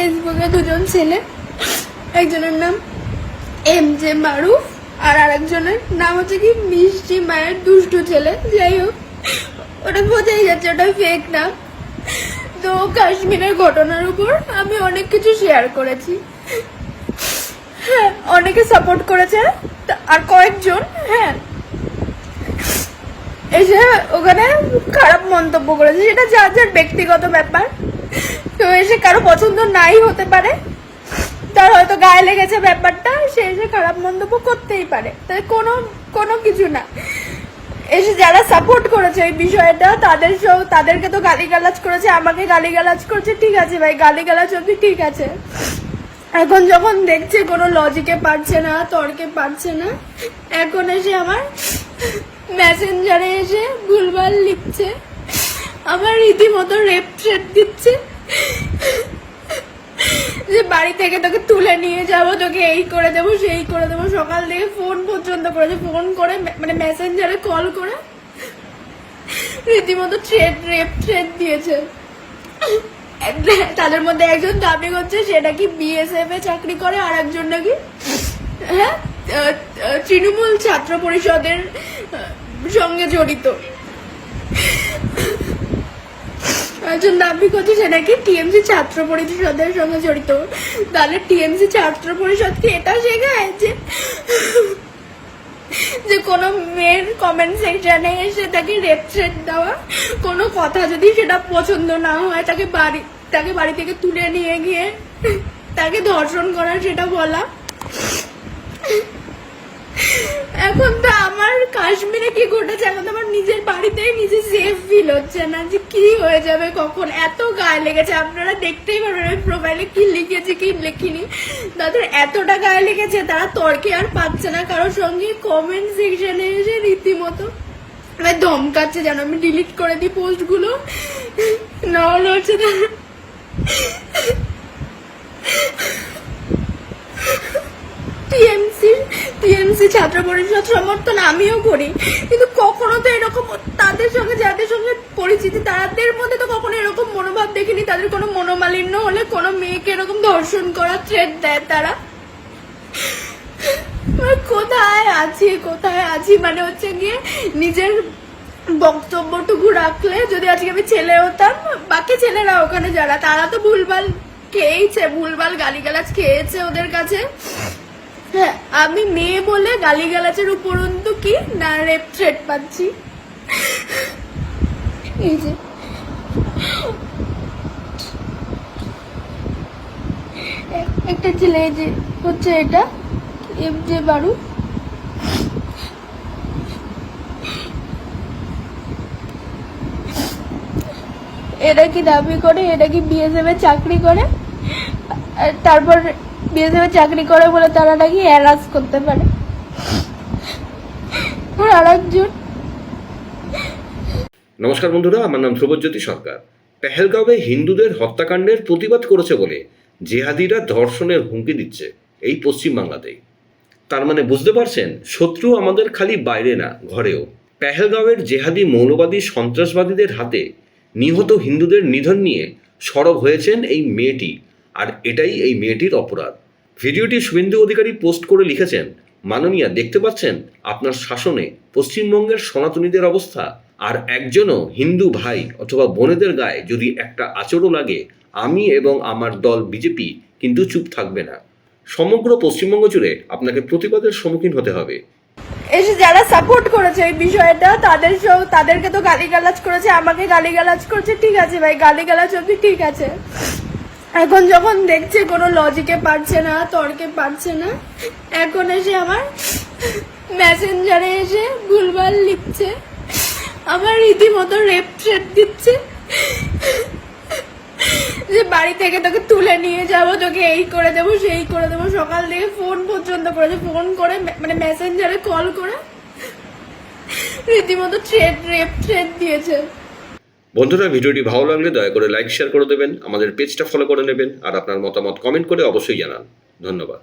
ফেসবুকে দুজন ছেলে, একজনের নাম MJ মারুফ আর আরেকজনের নাম হচ্ছে কি মিষ্টি মায়ের দুষ্টু ছেলে। যাই হোক, ওটা বোঝাই যাচ্ছে ওটা ফেক নাম। তো কাশ্মীরের ঘটনার উপর আমি অনেক কিছু শেয়ার করেছি। হ্যাঁ, অনেকে সাপোর্ট করেছে আর কয়েকজন এসে ওখানে খারাপ মন্তব্য করেছে, সেটা যার যার ব্যক্তিগত ব্যাপার। তো এসে কারো পছন্দ নাই হতে পারে, তার হয়তো গায়ে লেগেছে ব্যাপারটা, সে এসে খারাপ মন্তব্য করতেই পারে, তাই কোনো কিছু না। এসে যারা সাপোর্ট করেছে এই বিষয়টা তাদেরকে তো গালিগালাজ করেছে, আমাকে গালিগালাজ করছে, ঠিক আছে ভাই, গালিগালাজ অব্দি ঠিক আছে। এখন যখন দেখছে কোনো লজিকে পারছে না, তর্কে পারছে না, এখন এসে আমার মেসেঞ্জারে এসে ভুলভাল লিখছে, আমার রীতিমতো রেপ থ্রেট দিচ্ছে যে বাড়ি থেকে তোকে তুলে নিয়ে যাবো, তোকে এই করে দেবো সেই করে দেবো। সকাল থেকে ফোন পর্যন্ত করেছে, ফোন করে মানে মেসেঞ্জারে কল করে রীতিমতো রেপ থ্রেট দিয়েছে। তাদের মধ্যে একজন দাবি করছে সেটা কি BSF এ চাকরি করে, আর একজন নাকি তৃণমূল ছাত্র পরিষদের সঙ্গে জড়িত। একজন দাবি করছে সে নাকি TMC ছাত্র পরিষদের সঙ্গে জড়িত। তাহলে TMC ছাত্র পরিষদ কি এটা শেখায় যে কোনো মেয়ের কমেন্ট সেকশনে এসে তাকে রেপ থ্রেট দেওয়া, কোনো কথা যদি সেটা পছন্দ না হয় তাকে বাড়ি থেকে তুলে নিয়ে গিয়ে তাকে ধর্ষণ করা, সেটা বলা। এখন তো আমার কাশ্মীরে কি ঘটেছে, এখন তো আমার নিজের বাড়িতেই নিজে সেফ ফিল হচ্ছে না যে কি হয়ে যাবে, কখন এত গায়ে লেগেছে। আপনারা দেখতেই পারবেন আমি প্রোফাইলে কি লিখেছি কি লিখিনি। তাদের এতটা গায়ে লেগেছে, তারা তর্কে আর পাচ্ছে না কারোর সঙ্গে। কমেন্ট সেকশনে এসে রীতিমতো আমায় ধমকাচ্ছে যেন আমি ডিলিট করে দিই পোস্টগুলো, না হলে হচ্ছে TMC ছাত্র পরিষদ সমর্থন আমিও করি, কিন্তু কখনো তো এরকম তাদের সঙ্গে যাদের সঙ্গে পরিচিতি তাদের মধ্যে তো কখনো এরকম মনোভাব দেখিনি। তাদের কোনো মনোমালিন্য হলে কোনো মেয়েকে এরকম ধর্ষণ করা থ্রেট দেয় তারা। কোথায় আছি মানে হচ্ছে গিয়ে নিজের বক্তব্যটুকু রাখলে, যদি আজকে আমি ছেলে হতাম, বাকি ছেলেরা ওখানে যারা, তারা তো ভুলভাল খেয়েছে, ভুলভাল গালিগালাজ খেয়েছে ওদের কাছে। হ্যাঁ, আমি মেয়ে বলে গালিগালাজের উপরন্তু কি না রেপ থ্রেট পাচ্ছি। এই যে একটা ছেলে যে হচ্ছে এটা MJ মারুফ, এরা কি দাবি করে এরা কি BSF এ চাকরি করে, তারপর BSF এ চাকরি করে বলে তারা নাকি হ্যারাস করতে পারে। আর একজন, নমস্কার বন্ধুরা, আমার নাম ধ্রুবজ্যোতি সরকার। পেহেলগাঁওয়ে হিন্দুদের হত্যাকাণ্ডের প্রতিবাদ করেছে বলে জেহাদিরা ধর্ষণের হুমকি দিচ্ছে এই পশ্চিমবাংলাতেই। তার মানে বুঝতে পারছেন, শত্রু আমাদের খালি বাইরে না, ঘরেও। পেহেলগাঁওয়ের জেহাদি মৌলবাদী সন্ত্রাসবাদীদের হাতে নিহত হিন্দুদের নিধন নিয়ে সরব হয়েছেন এই মেয়েটি, আর এটাই এই মেয়েটির অপরাধ। ভিডিওটি শুভেন্দু অধিকারী পোস্ট করে লিখেছেন, মাননীয়া, দেখতে পাচ্ছেন আপনার শাসনে পশ্চিমবঙ্গের সনাতনীদের অবস্থা, আর একজনও হিন্দু ভাই অথবা বোনেদের গায়ে যদি একটা আঁচড়ও লাগে, আমি এবং আমার দল বিজেপি কিন্তু চুপ থাকবে না। সমগ্র পশ্চিমবঙ্গ জুড়ে আপনাকে প্রতিবাদের সম্মুখীন হতে হবে। এসে যারা সাপোর্ট করেছে এই বিষয়টা তাদেরকে তো গালিগালাজ করেছে, আমাকে গালিগালাজ করছে, ঠিক আছে ভাই, গালিগালাজ অব্দি ঠিক আছে। এখন যখন দেখছে কোনো লজিকে পারছে না, তর্কে পারছে না, এখন এসে আমার মেসেঞ্জারে এসে ভুলভাল লিখছে, আমার রীতিমতো রেপ থ্রেট দিচ্ছে যে বাড়ি থেকে তোকে তুলে নিয়ে যাবো, তোকে এই করে দেবো সেই করে দেবো। সকাল থেকে ফোন পর্যন্ত করেছে, ফোন করে মানে মেসেঞ্জারে কল করে রীতিমতো রেপ থ্রেট দিয়েছে। বন্ধুরা, ভিডিওটি ভালো লাগলে দয়া করে লাইক শেয়ার করে দেবেন, আমাদের পেজটা ফলো করে নেবেন, আর আপনার মতামত কমেন্ট করে অবশ্যই জানান। ধন্যবাদ।